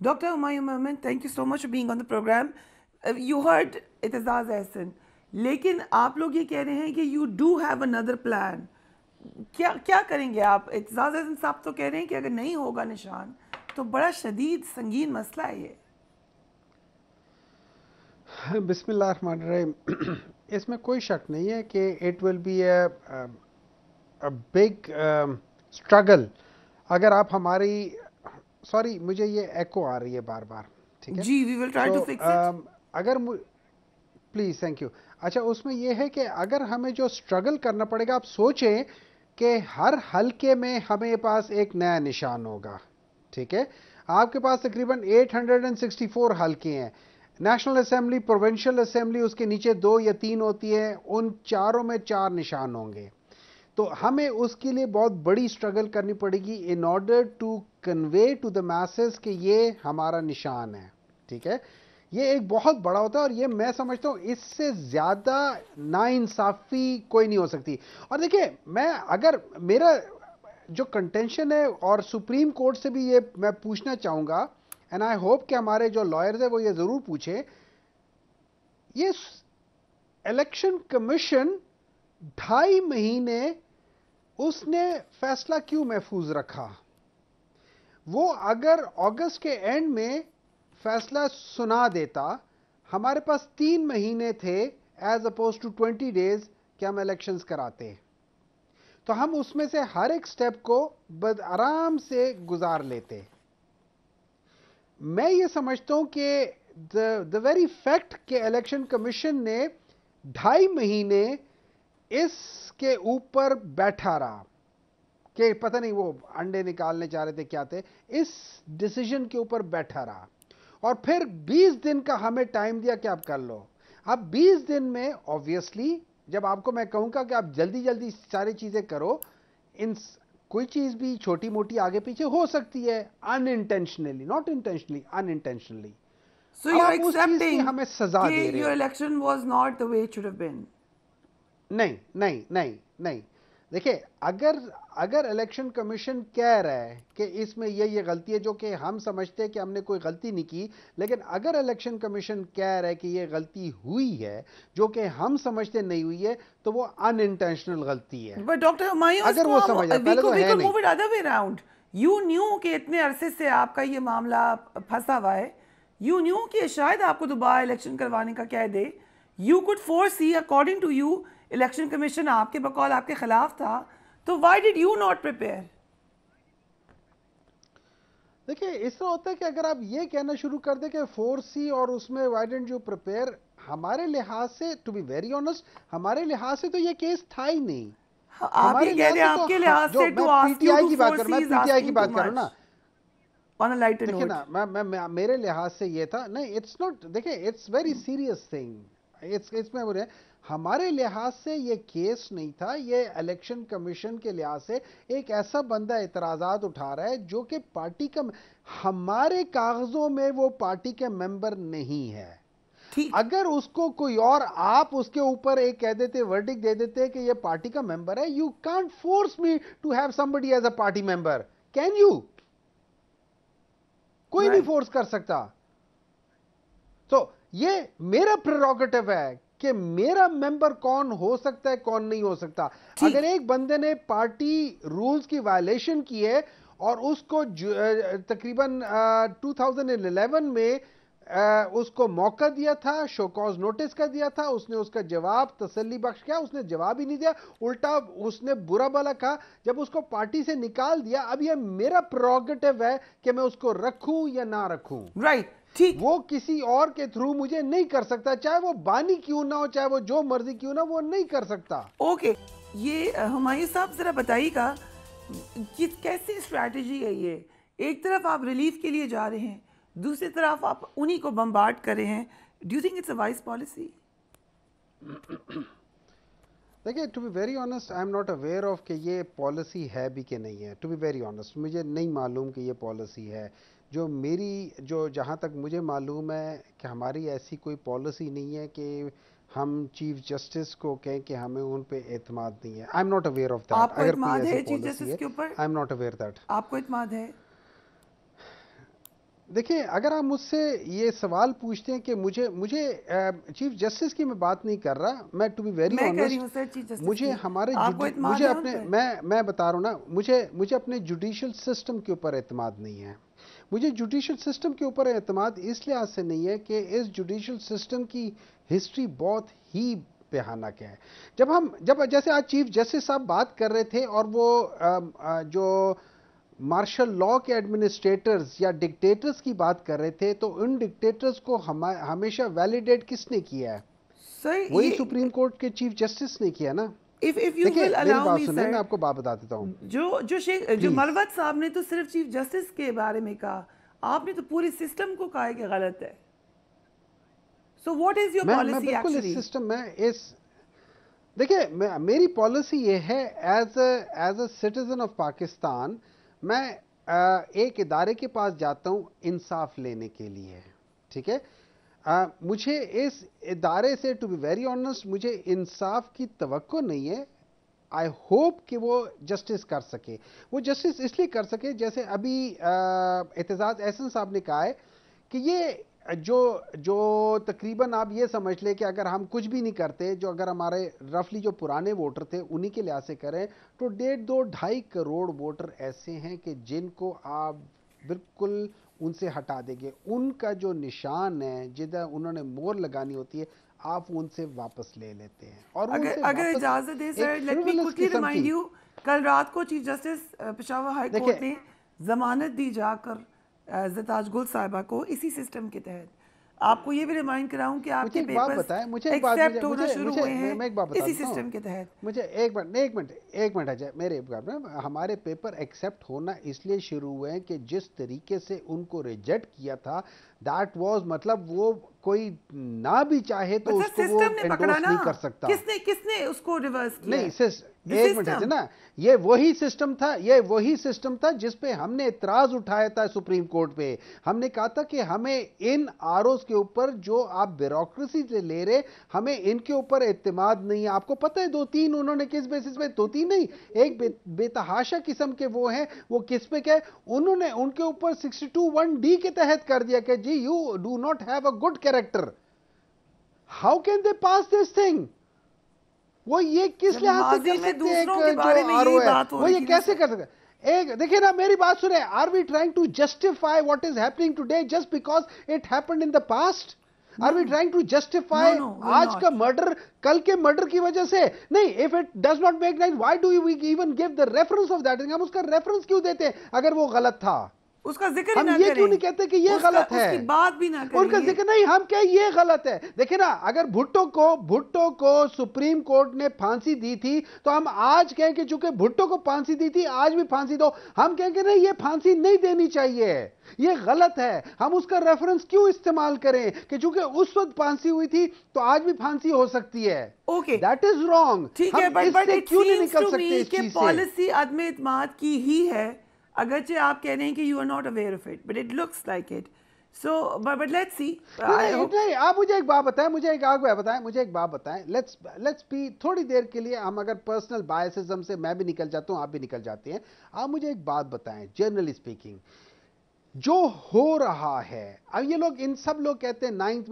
Dr. Humayun Mohammed, thank you so much for being on the program. You heard Itazaz Ehsan, लेकिन आप लोग ये कह रहे हैं कि you do have another plan. क्या क्या करेंगे आप? इत्ज़ाज़ एहसन साहब तो कह रहे हैं कि अगर नहीं होगा निशान तो बड़ा शदीद संगीन मसला है ये। बिस्मिल्लाहिर्रहमानिर्रहीम। इसमें कोई शक नहीं है कि it will be a big struggle अगर आप हमारी सॉरी मुझे ये एको आ रही है बार बार, ठीक है जी, we will try to fix it. अगर प्लीज़, थैंक यू। अच्छा, उसमें यह है कि अगर हमें जो स्ट्रगल करना पड़ेगा, आप सोचें कि हर हलके में हमें पास एक नया निशान होगा, ठीक है। आपके पास तकरीबन 864 हलके हैं। नेशनल असेंबली, प्रोविंशियल असेंबली, उसके नीचे 2 या 3 होती है, उन चारों में 4 निशान होंगे। तो हमें उसके लिए बहुत बड़ी स्ट्रगल करनी पड़ेगी in order to convey to the masses कि ये हमारा निशान है, ठीक है। ये एक बहुत बड़ा होता है और ये मैं समझता हूं इससे ज्यादा नाइंसाफी कोई नहीं हो सकती। और देखिए, मैं अगर मेरा जो कंटेंशन है और सुप्रीम कोर्ट से भी ये मैं पूछना चाहूंगा, एंड आई होप कि हमारे जो लॉयर्स है वो ये जरूर पूछे, ये इलेक्शन कमीशन 2.5 महीने उसने फैसला क्यों महफूज रखा? वो अगर अगस्त के एंड में फैसला सुना देता, हमारे पास 3 महीने थे एज अपोज टू 20 डेज कि हम इलेक्शंस कराते, तो हम उसमें से हर एक स्टेप को आराम से गुजार लेते। मैं ये समझता हूं कि द वेरी फैक्ट कि इलेक्शन कमीशन ने 2.5 महीने इसके ऊपर बैठा रहा कि पता नहीं वो अंडे निकालने चाह रहे थे क्या थे, इस डिसीजन के ऊपर बैठा रहा और फिर 20 दिन का हमें टाइम दिया कि आप कर लो। अब 20 दिन में ऑब्वियसली जब आपको मैं कहूंगा कि आप जल्दी जल्दी सारी चीजें करो, इन कोई चीज भी छोटी मोटी आगे पीछे हो सकती है, unintentionally, not intentionally, unintentionally. So you're आप उस चीज की accepting हमें सजा कि दे रहे your हो। election was not the way it should have been. नहीं नहीं नहीं नहीं, देखिए, अगर इलेक्शन कमीशन कह रहा है कि इसमें ये गलती है, जो कि हम समझते हैं कि हमने कोई गलती नहीं की, लेकिन अगर इलेक्शन कमीशन कह रहा है कि ये गलती हुई है जो कि हम समझते नहीं हुई है, तो वो अनइंटेंशनल गलती है। But Dr. Humayun, अगर वो समझ आए, पहले तो we है could नहीं। move it other way around. You knew कि इतने अरसे से आपका ये मामला फंसा हुआ है। You knew कि शायद आपको दोबारा इलेक्शन करवाने का कह दे। You could foresee, according to you, election commission आपके बकौल आपके खिलाफ था, तो why did you not prepare? देखिए, इस तरह होता है कि अगर आप ये कहना शुरू कर दें कि 4C और उसमें वाई डिडंट यू प्रिपेयर, हमारे लिहाज से, टू बी वेरी ऑनेस्ट, हमारे लिहाज से तो ये केस था ही नहीं। आप ये हमारे कह लिहाज रहे हैं से तो आपके लिहाज जो से मैं to ask you PTI to की बात कर रहा हूं, मैं foresee is पीटीआई की asking बात too कर रहा हूं much. ना। On a lighter देखिए note. ना, मैं मेरे लिहाज से ये था नहीं, इट्स नॉट, देखिए इट्स वेरी सीरियस थिंग, इसमें बोले हमारे लिहाज से ये केस नहीं था, ये इलेक्शन कमीशन के लिहाज से एक ऐसा बंदा इतराजात उठा रहा है जो कि पार्टी का, हमारे कागजों में वो पार्टी के मेंबर नहीं है। ठीक। अगर उसको कोई और, आप उसके ऊपर एक कह देते, वर्डिक दे देते कि ये पार्टी का मेंबर है, you can't force me to have somebody as a party member, can you? कोई नहीं फोर्स कर सकता। तो ये मेरा प्रेरोगेटिव है कि मेरा मेंबर कौन हो सकता है, कौन नहीं हो सकता। अगर एक बंदे ने पार्टी रूल्स की वायलेशन की है और उसको तकरीबन 2011 में उसको मौका दिया था, शो कॉज नोटिस का दिया था, उसने उसका जवाब तसल्ली बख्श किया, उसने जवाब ही नहीं दिया, उल्टा उसने बुरा भला कहा, जब उसको पार्टी से निकाल दिया, अब ये मेरा प्रेरोगेटिव है कि मैं उसको रखूं या ना रखूं। राइट, ठीक। वो किसी और के थ्रू मुझे नहीं कर सकता, चाहे वो बानी क्यों ना हो, चाहे वो जो मर्जी क्यों ना, वो नहीं कर सकता। ओके, ये हुमायूं साहब जरा बताइएगा कि कैसी स्ट्रैटेजी है ये? एक तरफ आप रिलीफ के लिए जा रहे हैं, दूसरी तरफ आप उन्हीं को बम्बार्ड कर रहे हैं। Do you think it's a wise policy? देखिए, to be very honest, I am not aware of कि ये पॉलिसी है भी कि नहीं है। टू बी वेरी ऑनेस्ट, मुझे नहीं मालूम कि ये पॉलिसी है। जो मेरी, जो जहाँ तक मुझे मालूम है कि हमारी ऐसी कोई पॉलिसी नहीं है कि हम चीफ जस्टिस को कहें कि हमें उन पे एतमाद नहीं है। आई am not aware of that. आपको अगर कोई इत्मीनान ऐसी है चीफ पॉलिसी जस्टिस है, के ऊपर? आई एम नॉट अवेयर दैट। आपको इत्मीनान है? देखिए, अगर आप मुझसे ये सवाल पूछते हैं कि मुझे मुझे चीफ जस्टिस की मैं बात नहीं कर रहा, मैं टू बी वेरी मैं कह रही ऑनेस्ट, हूँ सर चीफ जस्टिस मुझे की। हमारे आपको इत्मीनान मुझे है उन अपने पर? मैं बता रहा हूँ ना, मुझे अपने जुडिशल सिस्टम के ऊपर एतमाद नहीं है। मुझे जुडिशल सिस्टम के ऊपर एतमाद इस लिहाज से नहीं है कि इस जुडिशल सिस्टम की हिस्ट्री बहुत ही भयानक है। जब जैसे आज चीफ जस्टिस साहब बात कर रहे थे और वो जो मार्शल लॉ के एडमिनिस्ट्रेटर्स या डिक्टेटर्स की बात कर रहे थे, तो उन डिक्टेटर्स को हमेशा वैलिडेट किसने किया है? सर वही ये, सुप्रीम कोर्ट के चीफ जस्टिस ने किया ना। इफ यू देखिए, विल मेरी अलाउ बात मी सुने, मैं सर, आपको बात बता देता हूँ जो प्लीज। मलवत साहब ने तो सिर्फ चीफ जस्टिस के बारे में कहा, आपने तो पूरे सिस्टम को कहा है कि गलत है। सो व्हाट इज योर मैं पॉलिसी बिल्कुल इस एक्चुअली? सिस्टम में इस देखिए, मेरी पॉलिसी ये है, as a citizen of Pakistan, मैं एक इदारे के पास जाता हूँ इंसाफ लेने के लिए, ठीक है? मुझे इस इदारे से, टू बी वेरी ऑनेस्ट, मुझे इंसाफ की तवक्को नहीं है। आई होप कि वो जस्टिस कर सके। वो जस्टिस इसलिए कर सके, जैसे अभी एतजाज एहसन साहब ने कहा है कि ये जो जो तकरीबन आप ये समझ लें कि अगर हम कुछ भी नहीं करते, जो अगर हमारे रफली जो पुराने वोटर थे उन्हीं के लिहाज से करें, तो 1.5-2.5 करोड़ वोटर ऐसे हैं कि जिनको आप बिल्कुल उनसे हटा देंगे। उनका जो निशान है, जिधर उन्होंने मोहर लगानी होती है, आप उनसे वापस ले लेते हैं, और वो अगर उनसे अगर वापस इजाजत दे एक sir, let me frivolous quickly किस्म रिमाइंड की। यू, कल रात को chief justice Peshawar high court देखिए, ने जमानत दी जाकर ज़ताज गुल साहिबा को इसी सिस्टम के तहत। आपको ये भी रिमाइंड कराऊं कि मुझे आपके एक बात पेपर्स बताएं, मुझे एक बात एक्सेप्ट मुझे होना मुझे शुरू मुझे हुए हैं मैं एक बात बता इसी देता हूँ। सिस्टम के तहत। मुझे एक मिनट अजय, मेरे एक बात में, हमारे पेपर एक्सेप्ट होना इसलिए शुरू हुए हैं कि जिस तरीके से उनको रिजेक्ट किया था, दैट वाज, मतलब वो कोई ना भी चाहे तो बट सर उसको वो सिस्टम ने पकड़ा एंडोर्स ना, नहीं कर सकता। किसने किसने उसको रिवर्स किया नहीं है? सिस द एक मिनट है सिस्टम। ना, ये वही सिस्टम था जिस पे हमने इतराज उठाया था सुप्रीम कोर्ट पे। हमने कहा था कि हमें इन आरओज के ऊपर जो आप ब्यूरोक्रेसी से ले रहे, हमें इनके ऊपर इत्तेमाद नहीं है। आपको पता है 2-3 उन्होंने किस बेसिस पे, 2-3 नहीं, एक बेतहाशा किस्म के वो हैं, वो किस पे क्या, उन्होंने उनके ऊपर 62(1)(d के तहत कर दिया कि जी you do not have a good character. How can they pass this thing? वो ये किस जब लिहाज से माजी कर में सकते हैं? दूसरों के एक जो बारे में आरओ यही है, बात हो वो रही ये थी ना कैसे सर। कर सकते हैं? एक देखिए ना, मेरी बात सुने, are we trying to justify what is happening today just because it happened in the past? Are no we trying to no justify no, we आज का नॉट। मर्डर कल के मर्डर की वजह से? नहीं, if it does not make nice, why do we even give the reference of that? हम उसका रेफरेंस क्यों देते हैं अगर वो गलत था? उसका जिक्र ही हम ना ये क्यों करें, नहीं कहते कि ये उसका गलत है? उसकी बात भी ना उनका करें। जिक्र नहीं, हम क्या ये गलत है? देखिए ना, अगर भुट्टो को सुप्रीम कोर्ट ने फांसी दी थी, तो हम आज कहें कि चूंकि भुट्टो को फांसी दी थी, आज भी फांसी दो। हम कहें कि नहीं, ये फांसी नहीं देनी चाहिए, ये गलत है। हम उसका रेफरेंस क्यों इस्तेमाल करें कि चूंकि उस वक्त फांसी हुई थी तो आज भी फांसी हो सकती है? Okay, that is wrong. ठीक है, हम बट इससे इट क्यों नहीं सीम्स निकल टू सकते मी इस कि चीज से? पॉलिसी आदम इत्माद की ही है, अगरचे आप कह रहे हैं कि you are not aware of it, but it looks like it. So but let's see. I नहीं होप। नहीं, आप मुझे एक बात बताएं, लेट्स बी, थोड़ी देर के लिए हम अगर पर्सनल बायसिज्म से मैं भी निकल जाता हूं, आप भी निकल जाते हैं। आप मुझे एक बात बताएं, जनरली स्पीकिंग जो हो रहा है अब, ये लोग, इन सब लोग कहते हैं नाइन्थ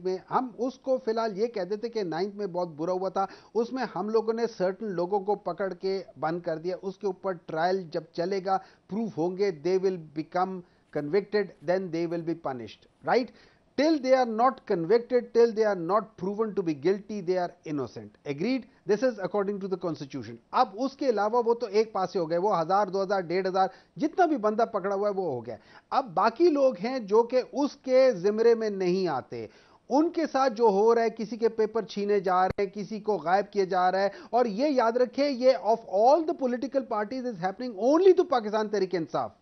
में, हम उसको फिलहाल ये कहते थे कि नाइन्थ में बहुत बुरा हुआ था, उसमें हम लोगों ने सर्टन लोगों को पकड़ के बंद कर दिया, उसके ऊपर ट्रायल जब चलेगा, प्रूफ होंगे, they will become convicted, then they will be punished, right? Till they are not convicted, till they are not proven to be guilty, they are innocent. Agreed? This is according to the constitution. अब उसके अलावा वो तो एक पासे हो गए, वो 1000, 2000, 1500 जितना भी बंदा पकड़ा हुआ है वो हो गया। अब बाकी लोग हैं जो कि उसके जिम्मे में नहीं आते, उनके साथ जो हो रहा है, किसी के पेपर छीने जा रहे हैं, किसी को गायब किया जा रहा है, और ये याद रखें, ये of all the political parties is happening only to Pakistan Tehreek Insaf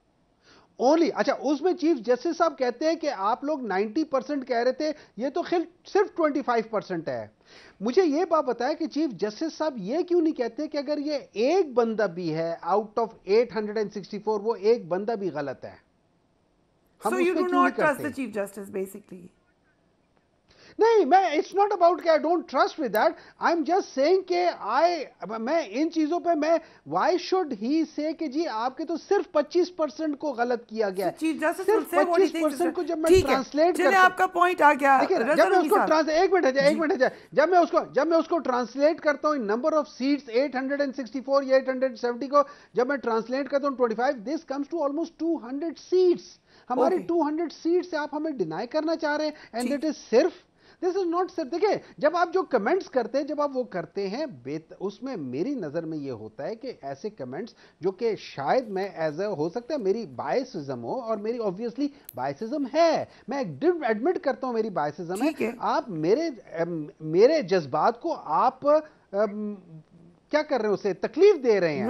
only. अच्छा, उसमें चीफ जस्टिस साहब कहते हैं कि आप लोग 90% कह रहे थे, ये तो सिर्फ 25% है। मुझे ये बात बताया कि चीफ जस्टिस साहब ये क्यों नहीं कहते कि अगर ये एक बंदा भी है आउट ऑफ 864, वो एक बंदा भी गलत है, हम So उस you पर do क्यों नहीं not trust करते? the chief justice basically? नहीं, मैं इट्स नॉट अबाउट कि I don't trust with that, I am just saying कि मैं इन चीजों पे मैं व्हाई शुड ही से कि जी आपके तो सिर्फ 25% को गलत किया गया है। चीफ जस्टिस सिर्फ 25% को जब मैं ट्रांसलेट चलिए आपका पॉइंट आ गया। देखिए जब मैं उसको एक मिनट है जब मैं उसको ट्रांसलेट करता हूं नंबर ऑफ सीट्स 864 या 870 को जब मैं ट्रांसलेट करता हूं 25, this comes to almost 200 seats. हमारी 200 सीट्स से आप हमें डिनाई करना चाह रहे हैं, एंड इट इज सिर्फ दिस इज नॉट सिर्फ। देखिए जब आप जो कमेंट्स करते हैं, जब आप वो करते हैं उसमें मेरी नजर में ये होता है कि ऐसे कमेंट्स जो कि शायद मैं एज ए हो सकता है मेरी बायसिज्म हो, और मेरी ऑब्वियसली बायसिज्म है, मैं एडमिट करता हूं मेरी बायसिज्म है। आप मेरे जज्बात को आप क्या कर रहे हैं, उसे तकलीफ दे रहे हैं।